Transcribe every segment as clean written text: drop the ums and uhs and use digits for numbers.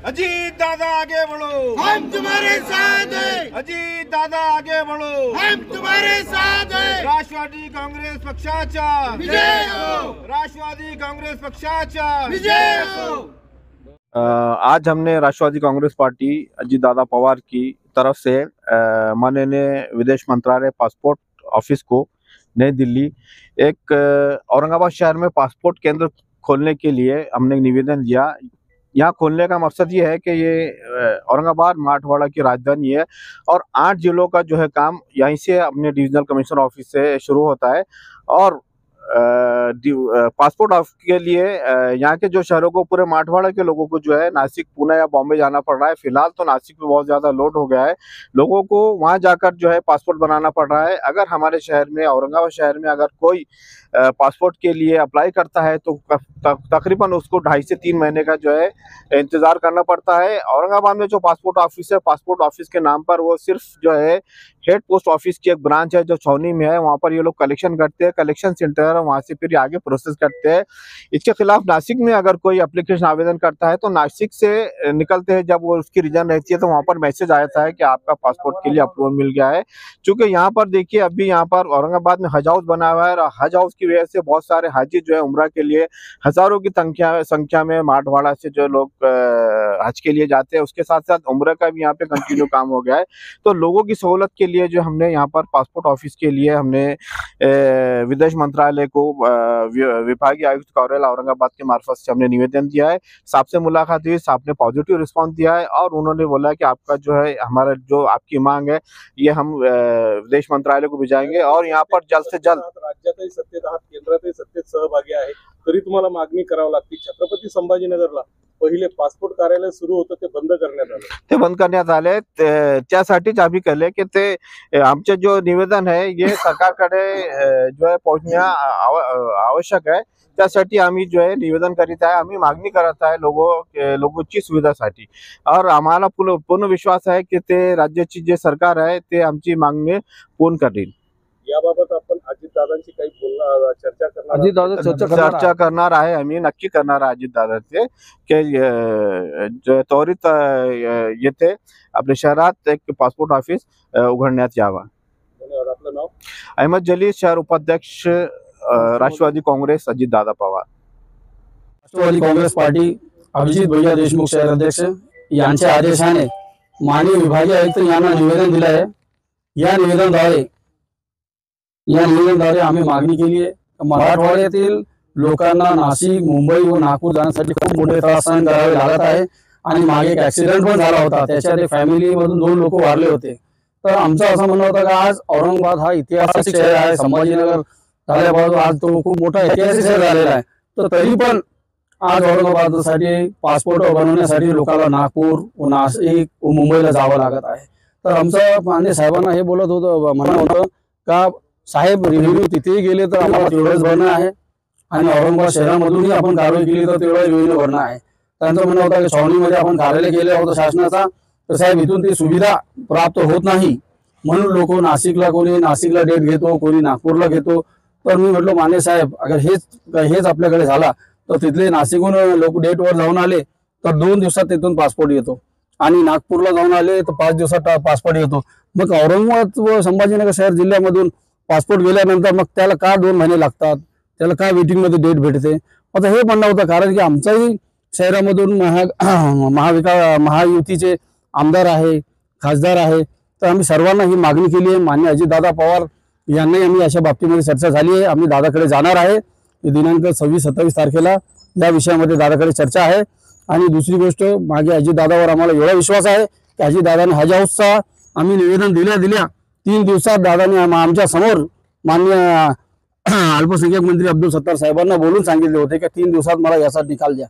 अजीत दादा आगे बढ़ो, हम तुम्हारे साथ हैं। अजीत दादा आगे बढ़ो, हम तुम्हारे साथ हैं। राष्ट्रवादी काँग्रेस पक्षाचा विजय हो, राष्ट्रवादी काँग्रेस पक्षाचा विजय हो। आज हमने राष्ट्रवादी कांग्रेस पार्टी अजीत दादा पवार की तरफ से माननीय विदेश मंत्रालय पासपोर्ट ऑफिस को नई दिल्ली एक औरंगाबाद शहर में पासपोर्ट केंद्र खोलने के लिए हमने निवेदन दिया। यहाँ खोलने का मकसद ये है कि ये औरंगाबाद मराठवाड़ा की राजधानी है और 8 जिलों का जो है काम यहीं से अपने डिविजनल कमिश्नर ऑफिस से शुरू होता है। और पासपोर्ट ऑफिस के लिए यहाँ के जो शहरों को पूरे मराठवाड़ा के लोगों को जो है नासिक, पुणे या बॉम्बे जाना पड़ रहा है। फिलहाल तो नासिक में बहुत ज़्यादा लोड हो गया है, लोगों को वहाँ जाकर जो है पासपोर्ट बनाना पड़ रहा है। अगर हमारे शहर में, औरंगाबाद शहर में अगर कोई पासपोर्ट के लिए अप्लाई करता है तो तकरीबन उसको 2.5 से 3 महीने का जो है इंतज़ार करना पड़ता है। औरंगाबाद में जो पासपोर्ट ऑफिस है, पासपोर्ट ऑफिस के नाम पर वो सिर्फ जो है हेड पोस्ट ऑफिस की एक ब्रांच है जो छावनी में है। वहाँ पर ये लोग कलेक्शन करते हैं, कलेक्शन सेंटर है, वहाँ से फिर आगे प्रोसेस करते हैं। इसके खिलाफ नासिक में अगर कोई एप्लीकेशन आवेदन करता है तो नासिक से निकलते हैं, जब वो उसकी रीजन रहती है तो वहाँ पर मैसेज आता है कि आपका पासपोर्ट के लिए अप्रूवल मिल गया है। क्योंकि यहाँ पर देखिए, अभी यहाँ पर औरंगाबाद में हज हाउस बना हुआ है और हज हाउस की वजह से बहुत सारे हाजी जो है उम्रा के लिए हजारों की संख्या में मराठवाड़ा से जो लोग हज के लिए जाते हैं, उसके साथ साथ उम्रा का भी यहाँ पे कंटिन्यू काम हो गया है। तो लोगों की सहूलत के लिए जो हमने यहाँ पर पासपोर्ट ऑफिस के लिए हमने विदेश मंत्रालय को विभागीय आयुक्त कार्यालय औरंगाबाद के मार्फत से हमने निवेदन दिया है। साहब से मुलाकात हुई, साहब ने पॉजिटिव रिस्पॉन्स दिया है और उन्होंने बोला कि आपका जो है, हमारा जो आपकी मांग है ये हम विदेश मंत्रालय को भिजाएंगे और यहाँ पर जल्द से जल्द राज्यातही सत्तेत आहात, केंद्रातही सत्तेत सहभागी आहे, तरी तुम्हाला मागणी करावी लागते। छत्रपती संभाजीनगरला पहिले पासपोर्ट कार्यालय सुरू होतं ते बंद करण्यात आले। त्यासाठीच आम्ही केले की ते आमचे जो निवेदन है ये सरकारकडे जो है पोहोचणे आवश्यक आहे। त्यासाठी आम्ही जो आहे निवेदन करीत आहे, आम्ही मागणी करत आहे लोकांची सुविधासाठी और आम्हाला पूर्ण विश्वास आहे की ते राज्याची जे सरकार आहे ते आमची मागणी पूर्ण करेल। याबाबत आपण अजितदादांची काही चर्चा करणार? चर्चा करणार आहे, आम्ही नक्की करणार आहे अजितदादांचे की त्वरित येथे आपल्या शहरात एक पासपोर्ट ऑफिस उघडण्यात यावा। धन्यवाद। आपलं नाव? अहमद जलील, शहर उपाध्यक्ष राष्ट्रवादी काँग्रेस अजित दादा पवार। राष्ट्रवादी काँग्रेस पार्टी अभिजित भैया देशमुख शहर अध्यक्ष यांच्या आदेशाने माननीय विभागीय आयुक्त यांना निवेदन दिलं आहे। या निवेदनाद्वारे आम्ही मागणी केली आहे, मराठवाड्यातील लोकांना नाशिक, मुंबई व नागपूर जाण्यासाठी खूप मोठे त्रास सहन करावे लागत आहे आणि मागे एक ऍक्सिडेंट पण झाला होता, त्याच्यात फॅमिली मधून 2 लोक वारले होते। तर आमचं असं म्हणणं होतं की आज औरंगाबाद हा ऐतिहासिक शहर आहे, संभाजीनगर झाल्यापासून आज तो खूप मोठा ऐतिहासिक शहर झालेला आहे। तर तरी पण आज औरंगाबादसाठी पासपोर्ट बनवण्यासाठी लोकांना नागपूर व नाशिक व मुंबईला जावं लागत आहे। तर आमचं मान्य साहेबांना हे म्हणणं होतं का साहेब रिव्ह्यू तिथेही गेले तर आम्हाला तेवढंच भरणं आहे आणि औरंगाबाद शहरामधूनही आपण कारवाई केली तर तेवढं रिव्ह्यू भरणं आहे। त्यांचं म्हणणं होतं की छावणीमध्ये आपण कार्यालय केलं होतं शासनाचा, तर साहेब इथून ती सुविधा प्राप्त होत नाही म्हणून लोक कोणी नाशिकला डेट घेतो, कोणी नागपूरला घेतो। तर मी म्हटलं मान्य साहेब, अगर हेच आपल्याकडे झाला तर तिथले नाशिकहून लोक डेटवर जाऊन आले तर 2 दिवसात तिथून पासपोर्ट येतो आणि नागपूरला जाऊन आले तर 5 दिवसात पासपोर्ट येतो। मग औरंगाबाद व संभाजीनगर शहर जिल्ह्यामधून पासपोर्ट गेल्यानंतर मग त्याला का 2 महिने लागतात, त्याला का वेटिंग मध्ये डेट भेटते? आता हे म्हणणं होतं, कारण की आमच्याही शहरामधून महायुतीचे आमदार आहे, खासदार आहे, तर आम्ही सर्वांना ही मागणी केली आहे। मान्य अजितदादा पवार यांनाही आम्ही अशा बाबतीमध्ये चर्चा झाली आहे, आम्ही दादाकडे जाणार आहे। दिनांक 26-27 तारखेला या विषयामध्ये दादाकडे चर्चा आहे। आणि दुसरी गोष्ट, मागे अजितदादावर आम्हाला एवढा विश्वास आहे की अजितदादाने हज हाऊसचा आम्ही निवेदन दिल्या 3 दिवसात दादाने आमच्या समोर मान्य अल्पसंख्याक मंत्री अब्दुल सत्तार साहेबांना बोलून सांगितले होते की 3 दिवसात मला याचा निकाल द्या।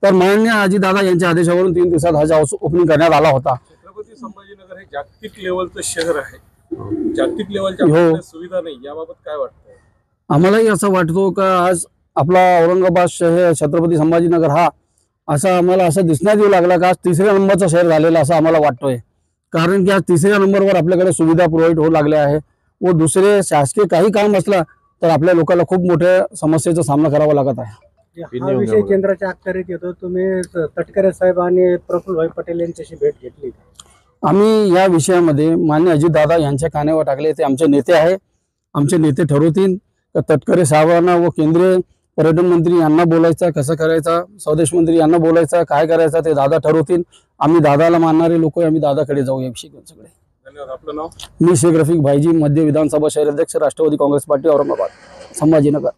तर माननीय अजितदादा यांच्या आदेशावरून 3 दिवसात हज हाऊस ओपनिंग करण्यात आला होता। छत्रपती संभाजीनगर हे जागतिक लेवलचं शहर आहे, जागतिक लेवलच्या सुविधा नाही, याबाबत काय वाटतं? आम्हालाही असं वाटतो का आज आपला औरंगाबाद शहर, छत्रपती संभाजीनगर हा असा आम्हाला असं दिसण्यात येऊ लागला का आज 3ऱ्या नंबरचा शहर झालेला असं आम्हाला वाटतोय। कारण की आज 3ऱ्या नंबरवर आपल्याकडे सुविधा प्रोव्हाइड होऊ लागल्या आहे व दुसरे शासकीय काही काम असला तर आपल्या लोकांना खूप मोठ्या समस्येचा सामना करावा लागत आहे। फिर हा नहीं विषय होगा केंद्राच्या अखत्यारीत येतो. तुम्ही तटकरे साहेब आणि प्रफुल्लभाई पटेल यांच्याशी भेट घेतली का? आम्ही या विषयामध्ये मान्य अजितदादा यांच्या कानावर टाकले. ते आमचे नेते आहे. आमचे नेते ठरवतील तर तटकरे साहेबांना व केंद्रीय पर्यटन मंत्री यांना बोलायचा, कसं करायचा, स्वदेश मंत्री यांना बोलायचा, काय करायचा ते दादा ठरवतील. आम्ही दादाला मानणारे लोक आम्ही दादाकडे जाऊ या विषयी सगळे. धन्यवाद. आपलं नाव? मी शेख रफिक भाईजी, मध्य विधानसभा शहराध्यक्ष, राष्ट्रवादी काँग्रेस पार्टी, औरंगाबाद, संभाजीनगर.